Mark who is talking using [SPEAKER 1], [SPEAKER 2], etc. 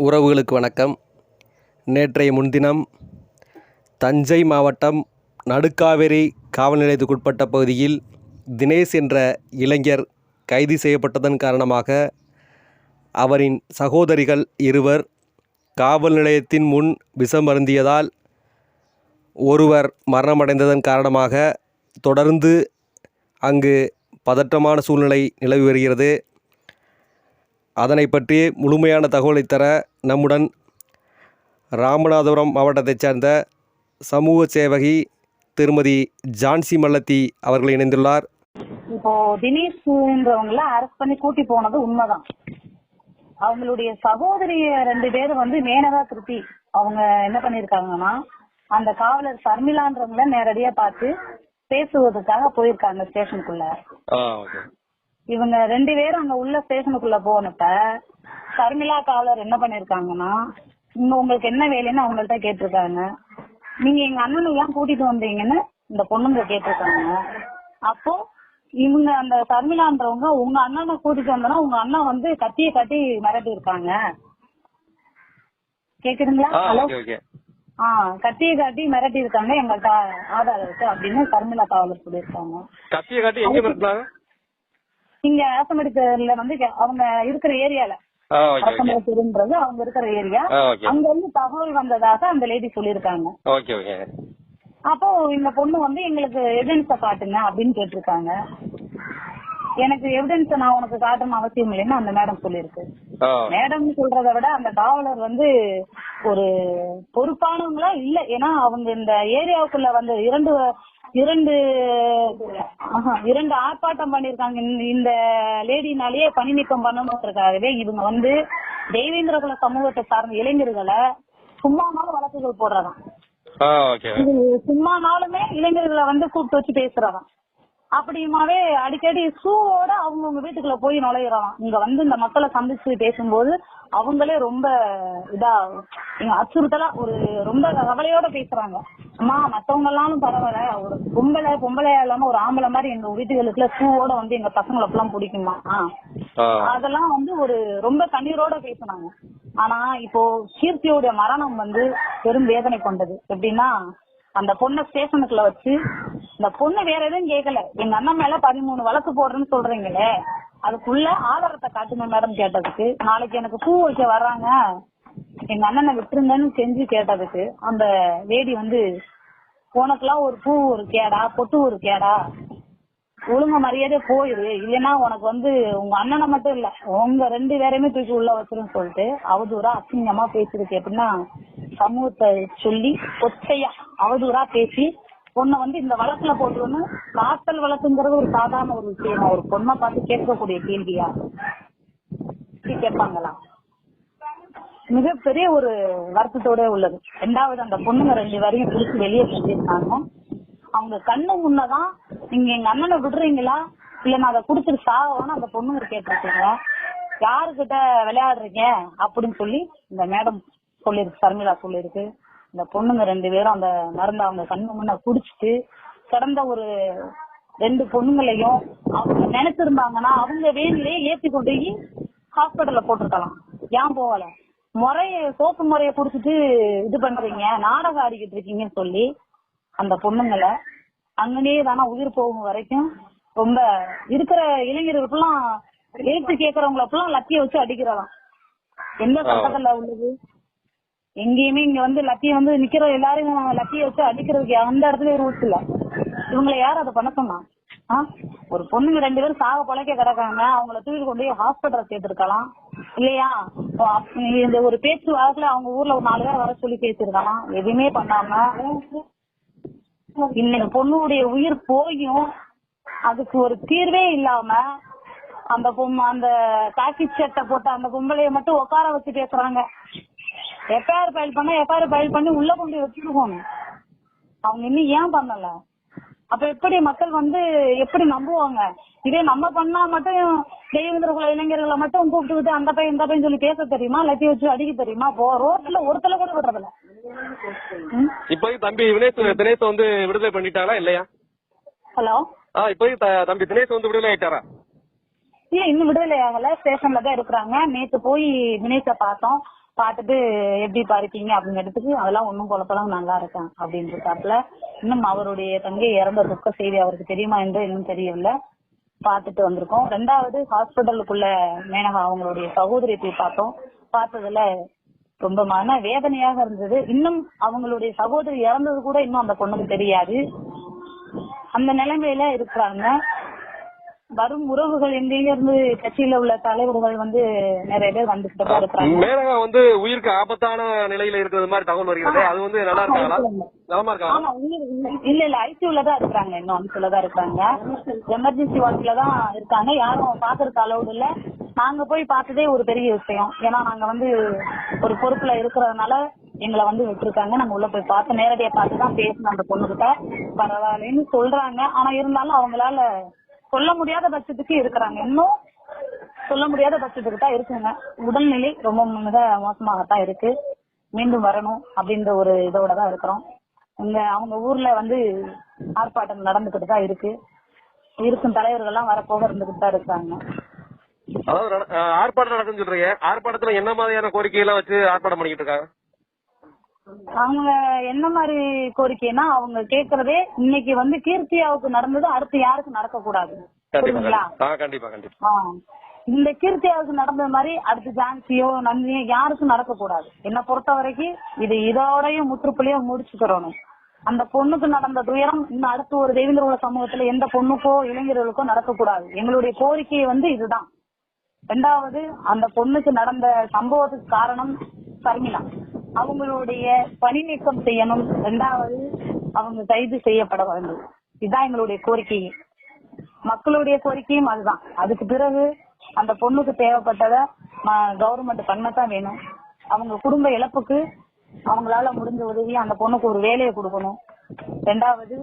[SPEAKER 1] உறவுகளுக்கு வணக்கம். நேற்றைய முன்தினம் தஞ்சை மாவட்டம் நடுக்காவேரி காவல் நிலையத்துக்குட்பட்ட பகுதியில் தினேஷ் என்ற இளைஞர் கைது செய்யப்பட்டதன் காரணமாக அவரின் சகோதரிகள் இருவர் காவல் நிலையத்தின் முன் விஷம் அருந்தியதால் ஒருவர் மரணமடைந்ததன் காரணமாக தொடர்ந்து அங்கு பதற்றமான சூழ்நிலை நிலவி வருகிறது. அதனை பற்றி முழுமையான தகவலை தர நம்முடன் ராமநாதபுரம் மாவட்டத்தைச் சேர்ந்த சமூக சேவகி திருமதி ஜான்சி மல்லத்தி அவர்கள் இணைந்துள்ளார்.
[SPEAKER 2] இப்போ தினேஷ்ன்றவங்கள அரெஸ்ட் பண்ணி கூட்டி போனது உண்மைதான். அவங்களுடைய சகோதரி 2 பேர் மேனகா கிருத்தி அவங்க என்ன பண்ணிருக்காங்கன்னா, அந்த காவலர் சர்மிளான்றவங்கள நேரடியா பார்த்து பேசுவதற்காக போயிருக்காங்க ஸ்டேஷனுக்குள்ள. இவங்க 2 பேரும் அங்க உள்ள ஸ்டேஷனுக்குள்ள போனப்ப சர்மிளா காவலர் என்ன பண்ணிருக்காங்கன்னா, உங்களுக்கு என்ன வேலைன்னு அவங்கள்ட்ட கேட்டிருக்காங்க. நீங்க எங்க அண்ணனை ஏன் கூட்டிட்டு வந்தீங்கன்னு இந்த பொண்ணுங்க கேட்டிருக்காங்க. அப்போ இவங்க அந்த சர்மிளான்றவங்க, உங்க அண்ணனை கூட்டிட்டு வந்தோன்னா உங்க அண்ணன் கத்திய காட்டி மிரட்டி இருக்காங்க. கேக்குதுங்களா? ஹலோ. கத்திய காட்டி மிரட்டி இருக்காங்க, எங்கள்கிட்ட ஆதாரம் இருக்கு அப்படின்னு சர்மிளா காவலர் சொல்லியிருக்காங்க.
[SPEAKER 3] கத்திய காட்டி எங்க மிரட்டினாங்க?
[SPEAKER 2] இங்க ஆசமடித்தல அவங்க இருக்கிற ஏரியால, ஆசமடித்ததுன்றது அவங்க இருக்கிற ஏரியா, அங்க இருந்து தகவல் வந்ததாக அந்த லேடி சொல்லிருக்காங்க. அப்போ இந்த பொண்ணு எங்களுக்கு எவிடன்ஸ காட்டுங்க அப்படின்னு கேட்டிருக்காங்க. எனக்கு எவிடன்ஸ் நான் உனக்கு காட்டணும் அவசியம் இல்லைன்னு அந்த மேடம் சொல்லிருக்கு. மேடம் சொல்றதை விட அந்த காவலர் ஒரு பொறுப்பானவங்களா இல்ல. ஏன்னா அவங்க இந்த ஏரியாவுக்குள்ள இரண்டு ஆர்ப்பாட்டம் பண்ணிருக்காங்க. இந்த லேடினாலேயே பணி நீக்கம் பண்ணணும்ன்றதுக்காகவே இவங்க தெய்வேந்திரகுல சமூகத்தை சார்ந்த இளைஞர்களை சும்மானாலும் வழக்குகள் போடுறதாம். சும்மானாலுமே இளைஞர்களை கூப்பிட்டு வச்சு பேசுறதாம். அப்படியுமாவே அடிக்கடி ஷூவோட அவங்கவுங்க வீட்டுக்குள்ள போய் நுழையிறதாம். இங்க இந்த மக்களை சந்திச்சு பேசும்போது அவங்களே ரொம்ப அச்சுறுத்தலா ரொம்ப கவலையோட பேசுறாங்க. அம்மா மத்தவங்க எல்லாம் பரவாயில்ல, ஒரு பொம்பளையா இல்லாம ஒரு ஆம்பளை மாதிரி எங்க வீட்டுகளுக்குள்ள ஷூவோட எங்க பசங்களை எல்லாம் பிடிக்குமா, அதெல்லாம் ரொம்ப கண்ணீரோட பேசுனாங்க. ஆனா இப்போ கீர்த்தியோட மரணம் பெரும் வேதனை கொண்டது. எப்படின்னா, அந்த பொண்ணை ஸ்டேஷனுக்குள்ள வச்சு இந்த பொண்ணு வேற எதுவும் கேட்கல, எங்க அண்ணன் மேல 13 வழக்கு போடுறேன்னு சொல்றீங்களே அதுக்குள்ள ஆதாரத்தை காட்டுங்க மேடம் கேட்டதுக்கு, நாளைக்கு எனக்கு பூ வைக்க வர்றாங்க எங்க அண்ணனை விட்டுருங்கன்னு செஞ்சு கேட்டதுக்கு அந்த லேடி உனக்குலாம் ஒரு பூ ஒரு கேடா, பொட்டு ஒரு கேடா, ஒழுங்க மரியாதை போயிரு, இல்லைன்னா உனக்கு உங்க அண்ணனை மட்டும் இல்ல உங்க 2 பேரையுமே தூக்கி உள்ள வச்சிருன்னு சொல்லிட்டு அவதூறா அசிங்கமா பேசிருக்கு. எப்படின்னா, சமூகத்தை சொல்லி ஒத்தையா அவதூறா பேசி பொண்ணை இந்த வழக்குல போட்டுருன்னு. காத்தல் வழக்குங்கிறது ஒரு சாதாரண ஒரு விஷயம். ஒரு பொண்ணை பார்த்து கேட்கக்கூடிய கேள்வியா கேட்பாங்களா? மிகப்பெரிய ஒரு வருத்தத்தோட உள்ளது. 2வது, அந்த பொண்ணுங்க 2 பேரையும் பிடிச்சி வெளியே செஞ்சிருக்காங்க. அவங்க கண்ணு முன்னதான் நீங்க எங்க அண்ணனை விடுறீங்களா இல்ல நான் அதை குடுத்துட்டு சாவான்னு அந்த பொண்ணுங்க கேட்டிருக்கீங்க. யாருக்கிட்ட விளையாடுறீங்க அப்படின்னு சொல்லி இந்த மேடம் சொல்லிருக்கு, சர்மிளா சொல்லிருக்கு. இந்த பொண்ணுங்க 2 பேரும் அந்த மருந்த அவங்க கண்ணு முன்ன குடிச்சிட்டு கடந்த ஒரு 2 பொண்ணுங்களையும் அவங்க நினைச்சிருந்தாங்கன்னா அவங்க வேலையே ஏத்தி கொண்டு போய் ஹாஸ்பிட்டல்ல போட்டிருக்கலாம். ஏன் போகல? சோப்பு முறைய குடிச்சிட்டு இது பண்றீங்க, நாடகம் ஆடிக்கிட்டு இருக்கீங்கன்னு சொல்லி அந்த பொண்ணுங்களை அங்கேயே தானே உயிர் போகும் வரைக்கும் ரொம்ப இருக்கிற இளைஞர்களுக்கெல்லாம் எழுத்து கேட்கறவங்களப்பெல்லாம் லத்திய வச்சு அடிக்கிறதாம். எந்த சட்டத்துல உள்ளது? எங்கேயுமே இங்க லத்திய நிக்கிற எல்லாரும் லத்திய வச்சு அடிக்கிறதுக்கு அந்த இடத்துல ரூல்ஸ் இல்ல. இவங்களை யாரும் அதை பண்ண சொன்னா? ஒரு பொண்ணுங்க 2 பேரும் சாக பொழைக்க கிடக்காங்க, அவங்கள தூக்கி கொண்டு போய் ஹாஸ்பிட்டல் சேர்த்திருக்கலாம் இல்லையா? இந்த ஒரு பேச்சு வாக்குல அவங்க ஊர்ல ஒரு 4 பேர் வர சொல்லி பேசிருக்கலாம். எதுவுமே பண்ணாம இன்னைக்கு பொண்ணுடைய உயிர் போயும் அதுக்கு ஒரு தீர்வே இல்லாம அந்த காக்கி சட்டை போட்ட அந்த பொம்பளைய மட்டும் உட்கார வச்சு பேசுறாங்க. எஃப்ஐஆர் ஃபைல் பண்ணி உள்ள கொண்டு வச்சுருக்கோம். அவங்க இன்னும் ஏன் பண்ணல? அப்ப எப்படி மக்கள் எப்படி நம்புவாங்க? இதே நம்ம பண்ணா மட்டும் தெய்வேந்திரகுல இளைஞர்களை மட்டும் கூப்பிட்டு அந்த பையன் இந்த பையன் சொல்லி பேச தெரியுமா? லத்தி வச்சு அடிக்க தெரியுமா? ரோட்ல ஒருத்தல கூட விடுறதில்ல.
[SPEAKER 3] இப்போ தம்பி தினேஷ் விடுதலை பண்ணிட்டாரா இல்லையா?
[SPEAKER 2] ஹலோ.
[SPEAKER 3] இப்போ தம்பி தினேஷ் விடுதலை ஆயிட்டாரா?
[SPEAKER 2] இல்ல, இன்னும் விடுதலை ஆகல. ஸ்டேஷன்ல தான் இருக்கிறாங்க. நேத்து போய் தினேஷ பார்த்தோம். பார்த்துட்டு எப்படிப்பா இருக்கீங்க அப்படின்னு எடுத்துக்கு அதெல்லாம் ஒன்னும் குழப்பலாம் நல்லா இருக்கேன் அப்படின்னு இருக்காப்புல. இன்னும் அவருடைய தங்கை இறந்த துக்க செய்தி அவருக்கு தெரியுமா என்று இன்னும் தெரியவில்லை. பார்த்துட்டு வந்திருக்கோம். 2வது ஹாஸ்பிட்டலுக்குள்ள மேனகா அவங்களுடைய சகோதரியை போய் பார்த்தோம். பார்த்ததுல ரொம்ப மன வேதனையாக இருந்தது. இன்னும் அவங்களுடைய சகோதரி இறந்தது கூட இன்னும் அந்த பொண்ணுக்கு தெரியாது. அந்த நிலைமையில இருக்கிறாங்க. வரும் உறவுகள் எங்கிருந்து கட்சியில உள்ள தலைவர்கள் நிறைய பேர் வந்துகிட்டு தான் இருக்கிறாங்க.
[SPEAKER 3] மேனகா உயிருக்கு ஆபத்தான நிலையில இருக்கிறது மாதிரி தகவல் வருகிறது. அது நல்லா இருக்காங்களா? நலமா இருக்காங்க?
[SPEAKER 2] இல்ல ஐசியூல தான் இருக்கிறாங்க. இன்னும் ஐசியூல தான் இருக்காங்க. எமர்ஜென்சி வார்டுல தான் இருக்காங்க. யாரும் பாக்குறதுக்கு அலௌடு இல்ல. நாங்க போய் பார்த்ததே ஒரு பெரிய விஷயம். ஏன்னா நாங்க ஒரு பொறுப்புல இருக்கிறதுனால எங்களை விட்டுருக்காங்க. நாங்க உள்ள போய் பார்த்து நேரடியா பார்த்துதான் பேசணும் அந்த பொண்ணுகிட்ட. பரவாயில்லன்னு சொல்றாங்க. ஆனா இருந்தாலும் அவங்களால சொல்ல முடியாத பட்சத்துக்கு இருக்கிறாங்க. இன்னும் சொல்ல முடியாத பட்சத்துக்கு தான் இருக்குங்க. உடல்நிலை ரொம்ப மிக மோசமாகத்தான் இருக்கு. மீண்டும் வரணும் அப்படின்ற ஒரு இதோட தான் இருக்கிறோம். அவங்க ஊர்ல ஆர்ப்பாட்டம் நடந்துகிட்டு தான் இருக்கு. இருக்கும் தலைவர்கள்லாம் வரப்போக இருந்துகிட்டு தான் இருக்காங்க.
[SPEAKER 3] அதாவது ஆர்ப்பாட்டம் நடக்குன்னு சொல்றீங்க. ஆர்ப்பாட்டத்துல என்ன மாதிரியான கோரிக்கை எல்லாம் வச்சு ஆர்ப்பாட்டம் பண்ணிக்கிட்டு இருக்காங்க?
[SPEAKER 2] அவங்க என்ன மாதிரி கோரிக்கைன்னா அவங்க கேக்குறதே இன்னைக்கு கீர்த்தியாவுக்கு நடந்தது அடுத்து யாருக்கு நடக்க கூடாது. புரியுதுங்களா? இந்த கீர்த்தியாவுக்கு நடந்த மாதிரி அடுத்து ஜான்சியோ நந்தினியோ யாருக்கும் நடக்க கூடாது. என்ன பொறுத்த வரைக்கும் இது இதோடய முற்றுப்புள்ளியும் முடிச்சுக்கிறோம். அந்த பொண்ணுக்கு நடந்த துயரம் இன்னும் அடுத்து ஒரு தேவேந்திர சமூகத்துல எந்த பொண்ணுக்கோ இளைஞர்களுக்கோ நடக்க கூடாது. எங்களுடைய கோரிக்கை இதுதான். 2வது அந்த பொண்ணுக்கு நடந்த சம்பவத்துக்கு காரணம் சர்மிளா. அவங்களுடைய பணி நீக்கம் செய்யணும். 2வது அவங்க கைது செய்யப்பட வேண்டும். இதுதான் எங்களுடைய கோரிக்கை. மக்களுடைய கோரிக்கையும் அதுதான். அதுக்கு பிறகு அந்த பொண்ணுக்கு தேவைப்பட்டத கவர்மெண்ட் பண்ணத்தான் வேணும். அவங்க குடும்ப இழப்புக்கு அவங்களால முடிஞ்ச உதவி அந்த பொண்ணுக்கு ஒரு வேலையை கொடுக்கணும். 2வது